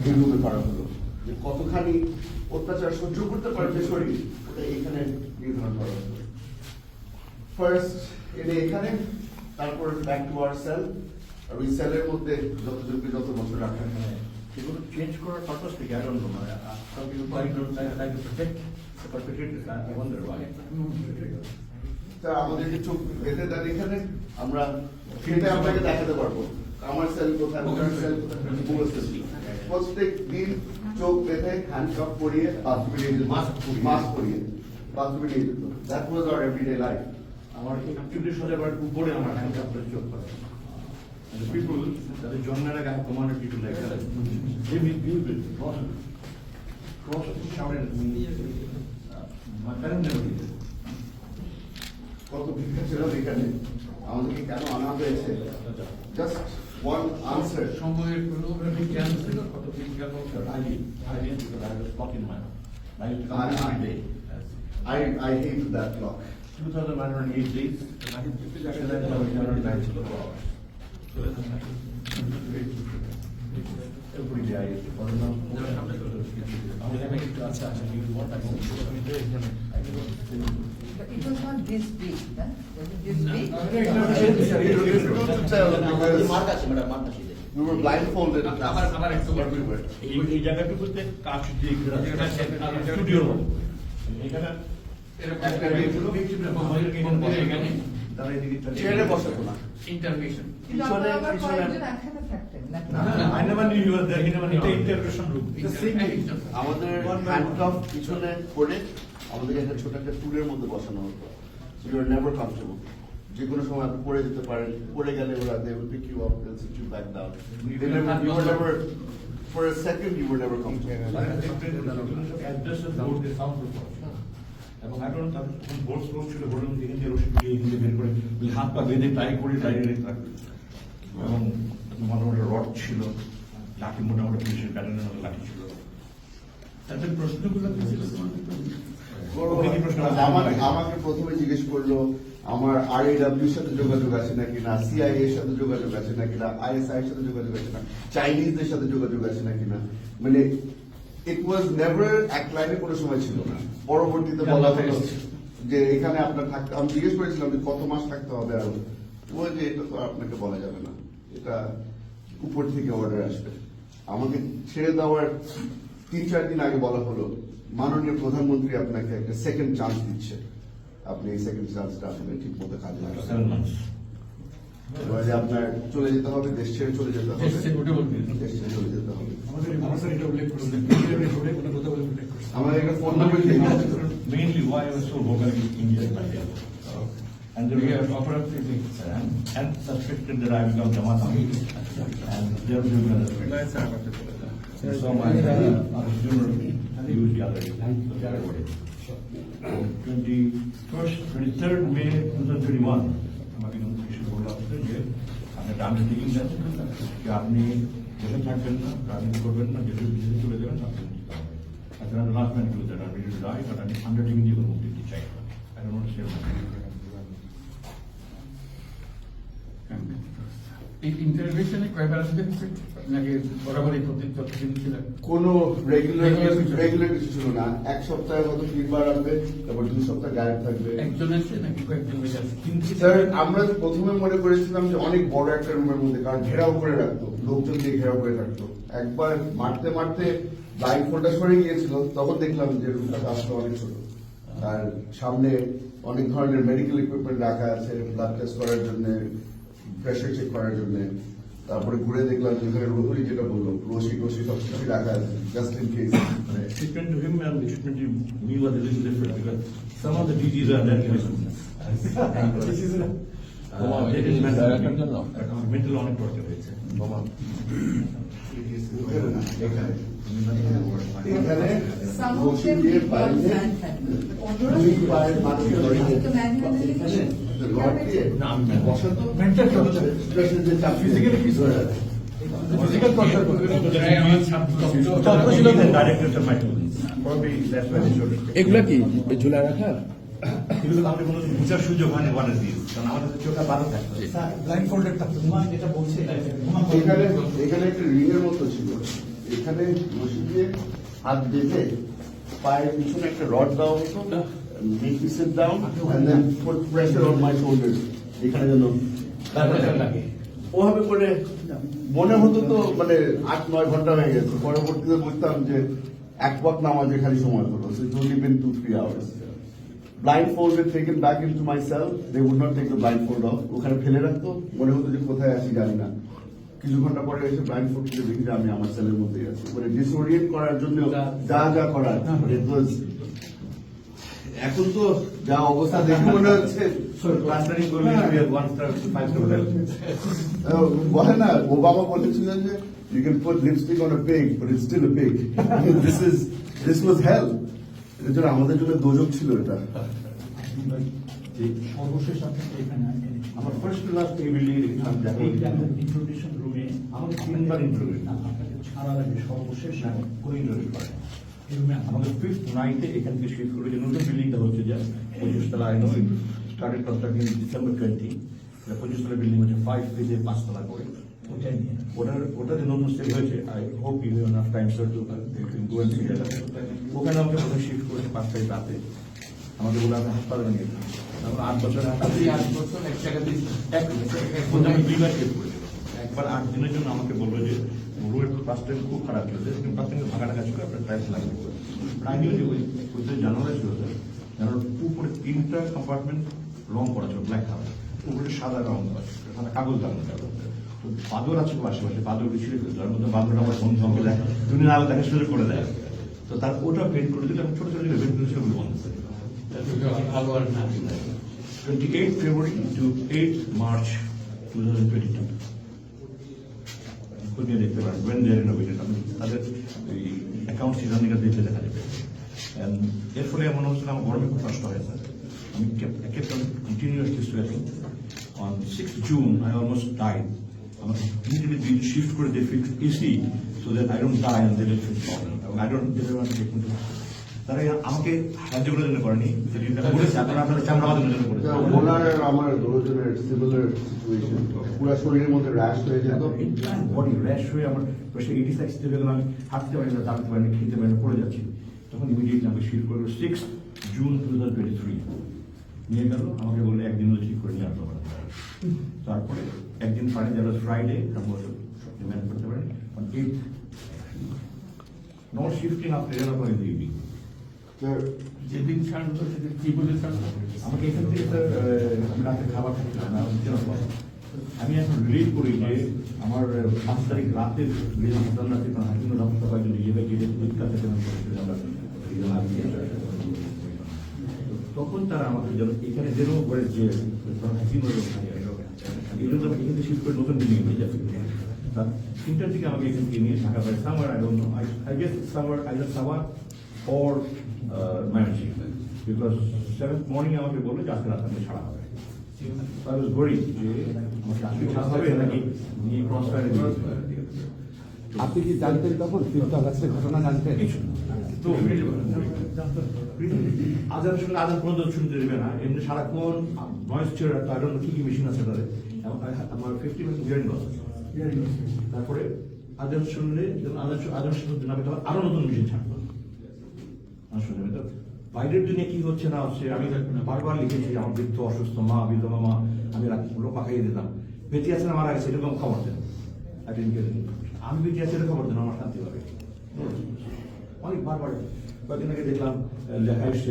এইভাবে করা হলো যে কতখানি অত্যাচার সহ্য করতে পারবে শরীর, ওটা এখানে নির্ধারণ করা হলো। ফার্স্ট এনে এখানে, তারপর ব্যাক টু আওয়ার সেল, আর ওই সেলের মধ্যে যতজনকে যত বছর রাখা হয় এগুলো চেঞ্জ করার পারপাস থেকে I don't know, মানে some people try to protect the perpetrators. I wonder why. তা আমাদেরকে চোখ বেঁধে দেন এখানে, আমরা সেটা আপনাকে দেখাতে পারবো আমার সেল কোথায়, ওনার সেল কোথায় বলতেছি। প্রত্যেক দিন চোখ বেঁধে হ্যান্ডকাপ পরিয়ে বাথরুমে নিয়ে যেত, মাস্ক পরিয়ে বাথরুমে নিয়ে যেত। That was our everyday life. আমার 41,000 উপরে আমার হ্যান্ডকাপ করে চোখ করে। And the people তাদের জন্মের আগে I commanded people like that. They will be with cross shouted at me. My parents never did it. কত ভিক্ষা ছিল এখানে, আমাদেরকে কেন আনা হয়েছে? Just one answer. সময়ের কোনো বিজ্ঞান ছিল, কত বিজ্ঞান I didn't because I was clock in my mouth. I used to come every day. I hate that clock. 2,908 days. Every day I used to follow them. It was not this big, huh? Was it this big? We were blindfolded. এই জায়গাটুকুতে কাজ দিয়ে স্টুডিওর মতো এখানে চেয়ারে বসাবো না। Intervention কিন্তু আপনারা আবার কয়েকজন একসাথে থাকতেন, নাকি? I never knew you were there. He never knew the interrogation room. আমাদের হ্যান্ডকাফ পিছনে করে আমাদের একটা ছোট একটা টুলের মধ্যে বসানো হতো। You are never comfortable. যে কোনো সময় আপনি পড়ে যেতে পারেন, পড়ে গেলে ওরা they will pick you up, they'll sit you back down. You were never, for a second you were never comfortable. এবং এখন তাদের বোর্ড স্লোপ ছিল, বোর্ডের মধ্যে হিন্দি রশি দিয়ে হিন্দি বের করে হাত পা বেঁধে টাই করে টাইরে থাকবে। এবং মোটামুটি রড ছিল, লাঠি মোটামুটি পুলিশের প্যাটার্নের মতো লাঠি ছিল। তাদের প্রশ্নগুলো আমাকে প্রথমে জিজ্ঞেস করলো আমার RAW এর সাথে যোগাযোগ আছে নাকি না, CIA এর সাথে যোগাযোগ আছে নাকি না, ISI এর সাথে যোগাযোগ আছে না, চাইনিজদের সাথে যোগাযোগ আছে নাকি না। মানে ইট ওয়াজ নেভার এক লাইনে কোনো সময় ছিল না। পরবর্তীতে বলা হলো যে এখানে আপনার থাকতে, আমি জিজ্ঞেস করেছিলাম যে কত মাস থাকতে হবে, আরো ওই যে এটা তো আপনাকে বলা যাবে না, এটা উপর থেকে অর্ডার আসবে। আমাকে ছেড়ে দেওয়ার 3-4 দিন আগে বলা হলো মাননীয় প্রধানমন্ত্রী আপনাকে একটা সেকেন্ড চান্স দিচ্ছে, আপনি এই সেকেন্ড চান্সটা আসলে ঠিক মতো কাজে লাগাবেন। এবারে আপনার চলে যেতে হবে, দেশ ছেড়ে চলে যেতে হবে, দেশ ছেড়ে চলে যেতে হবে। আমাদের একটা ফোন নাম্বার দিয়ে mainly why I was so vocal in India in India. And they were offered and suspected that I become Jamaat and they were doing another. So my junior used the other 23rd May 2021 আমাকে notification করলো যে আপনি dance লিখিং দেন যে আপনি দেশে থাকবেন না, রাজনীতি করবেন না, দেশে বিদেশে চলে যাবেন, আপনি নিতে হবে। I said, I'm not going to do that. I'm ready to die, but I'm undertaking the move to check. I don't want to say এই ইন্টারভেশনে কয়বার আসবে নাকি বরাবরই প্রতিদিন ছিল? কোনো রেগুলার কিছু ছিল না। এক সপ্তাহে হয়তো 3 বার আসবে, তারপর 2 সপ্তাহ গায়েব থাকবে। একজন আছে নাকি কয়েকজন মিলে আসবে? স্যার আমরা প্রথমে মনে করেছিলাম যে অনেক বড় একটা রুমের মধ্যে, কারণ ঘেরাও করে রাখতো, লোকজন দিয়ে ঘেরাও করে রাখতো। একবার মারতে মারতে লাইন ফোল্ডটা সরে গিয়েছিল, তখন দেখলাম যে রুমটা আসলে অনেক ছোট। আর সামনে অনেক ধরনের মেডিকেল ইকুইপমেন্ট রাখা আছে, ব্লাড টেস্ট করার জন্য, প্রেশার চেক করার জন্য। তারপরে ঘুরে দেখলাম যেখানে রোহরি যেটা বললো, রশি সব কিছু রাখা আছে just in case. treatment to him and the treatment to me was a little different because some of the DGs are that mental অনেক torture হয়েছে। এখানে Some of রশি them দিয়ে did not বাইরে stand handle. দুই পায়ের মাঝে তো manually রড দিয়ে বসাতো, মেন্টাল টর্চার, প্রেশার যে চাপ ফিজিক্যালি কিছু হয় না। ফিজিক্যাল টর্চার করে। Directors of my students. Probably that's why they showed it. এগুলা কি ঝুলা রাখা? এগুলো আমাদের কোনো বুঝার সুযোগ হয়নি ওয়ান দিস, কারণ আমাদের চোখটা বারো থাকতো। ব্লাইন্ড ফোল্ডেড থাকতো। যেটা বলছে এখানে একটা রিং এর মতো ছিল, এখানে এখানে বসে দিয়ে হাত বেঁধে পায়ের পিছনে একটা রড দেওয়া হতো, make me sit down and then put pressure on my shoulder, এখানে যেন লাগে। ওভাবে করে মনে হতো তো মানে 8-9 ঘন্টা হয়ে গেছে, পরবর্তীতে বুঝতাম যে এক ওয়াক্ত নামাজে খালি সময় হলো, so it's only been 2-3 hours. Blindfolded taken back into my cell, they would not take the blindfold off, ওখানে ফেলে রাখতো, মনে হতো যে কোথায় আছি জানি না। কিছু ঘন্টা পরে এসে ব্লাইন্ডফোল্ড খুলে দেখি যে আমি আমার সেলের মধ্যেই আছি, মানে ডিসওরিয়েন্ট করার জন্য যা যা করার it was। এখন তো যা অবস্থা দেখে মনে হচ্ছে ক্লাস্টারিং করলে we have 1 star to 5 star hotel. বলে না, ওবামা বলেছিলেন যে you can put lipstick on a pig but it's still a pig। this was hell। এর জন্য আমাদের জন্য দোজক ছিল এটা। সর্বশেষ আপনাকে এখানে এনেছি। আমার ফার্স্ট ক্লাস এই বিল্ডিং এ দেখলাম দেখো ইন্ট্রোডিউশন রুমে আমাকে 3 বার ইন্টারভিউ আপনাকে ছাড়ার আগে সর্বশেষ কোন ইন্টারভিউ করে এই রুমে আমাদের 5th নাইটে এখান থেকে শিফট করে যে নতুন বিল্ডিংটা হচ্ছে যে 25 তলা I know started construction in December 20। 25 তলা বিল্ডিং হচ্ছে 5 ফেজে 5 তলা করে। ওটাই নিয়ে ওটা যে নতুন সেল হয়েছে I hope you have enough time sir to go and see that. ওখানে আমাকে প্রথমে শিফট করেছে 5 তারিখ রাতে, আমাকে বলে আপনি হাসপাতালে নিয়ে যান। আমরা 8 বছর আপনি 8 বছর এক জায়গাতেই আমি 2 বার শিফট করেছিলাম। একবার 8 দিনের জন্য আমাকে বললো যে রোড ফার্স্ট টাইম খুব খারাপ ছিল, সেকেন্ড ফার্স্ট টাইম ভাঙা টাকা ছিল, আপনার টাইলস লাগবে। প্রায় নিয়ে ওই জানালা ছিল স্যার, জানালার উপরে 3টা কম্পার্টমেন্ট রং করা ছিল ব্ল্যাক কালার, উপরে সাদা রং করা ছিল, সাদা কাগজ লাগানো ছিল। তো বাদর আছে আশেপাশে, বাদরকে ছিঁড়ে ফেলতো, তার মধ্যে বাদর আমার বন্ধু আমাকে দেয়, দুদিন আলো দেখা সুযোগ করে দেয়। তো তার ওটা পেন্ট করে দিলে আমি ছোট ছোট ভেন্টিলেশন বন্ধ করে দিলাম। আলো আর না 28 February to 8 March 2022 খুঁজে দেখতে পারেন when they are renovated, আমি তাদের এই অ্যাকাউন্ট সিজনিংটা দেখতে দেখা যাবে। এর ফলে এমন হচ্ছিল আমার গরমে খুব কষ্ট হয়েছে। আমি kept on continuously sweating. On 6th June I almost died. আমার immediately shift করে they fixed AC so that I don't die and they will fix me. I don't they don't want to take me to তারা আমাকে সাহায্য করার জন্য করেনি, বলেছে আপনারা আপনাদের চামড়া বাঁধানোর জন্য করেছে। ওনার আর আমার দুজনের সিমিলার সিচুয়েশন, পুরো শরীরের মধ্যে র্যাশ হয়ে যেত, বডি র্যাশ হয়ে আমার প্রেশার 86 থেকে গেলাম, আমি হাঁটতে পারি না, দাঁড়াতে পারি না, খেতে পারি না, পড়ে যাচ্ছি। তখন ইমিডিয়েটলি আমাকে শিফট করলো 6th June 2023 নিয়ে গেল, আমাকে বললে একদিন ঠিক করে নিয়ে আসতে পারে। তারপরে একদিন পারে যারা ফ্রাইডে ম্যানেজ করতে পারেন, 8th not shifting after 11 o'clock in the evening. যেদিন ছাড়লো সেদিন কি বলে ছাড়লো? আমাকে এখান থেকে স্যার আমি রাতে খাবার খাচ্ছিলাম না, আমি এখন রিলিজ করি যে আমার 5 তারিখ রাতে হাসপাতাল রাতে হাকিম রহমত কয়েকজন নিজেকে গিয়ে তখন তারা আমাকে যেন এখানে যেন করে যে হাকিম এই জন্য আমি এখান থেকে শিফট করে নতুন বিল্ডিং নিয়ে যাচ্ছি। তার 3টার দিকে আমাকে এখান থেকে নিয়ে ঢাকা পাই summer I don't know I guess summer either summer or Mymensingh, because 7th morning আমাকে বললো যে আজকে রাত আমাকে ছাড়া হবে। I was worried যে আমাকে আজকে ছাড়া হবে নাকি নিয়ে ক্রস ফায়ারে আপনি কি জানতেন তখন 5th আগস্টের ঘটনা জানতেন? তো আজানের সঙ্গে আজান পর্যন্ত শুনতে দেবে না, এমনি সারাক্ষণ নয়েজ ছিল, আই ডোন্ট নো কি কি মেশিন আছে তাদের, আমার 50% হিয়ারিং লস আছে। তারপরে আজান শুনলে আজান শুনতে না পেতে আরো নতুন মেশিন ছাড়বো। বাইরের দুনিয়া কি হচ্ছে না হচ্ছে আমি বারবার লিখেছি, আমার বৃদ্ধ অসুস্থ মা, বিধবা মা, আমি লোক পাকাইয়ে দিতাম, বেঁচে আছেন মারা গেছে এরকম খবর দেন, আমি বেঁচে আছি এরকম খবর দেন, আমার শান্তি লাগে। অনেক বারবার কয়েকদিন আগে দেখলাম লেখা এসছে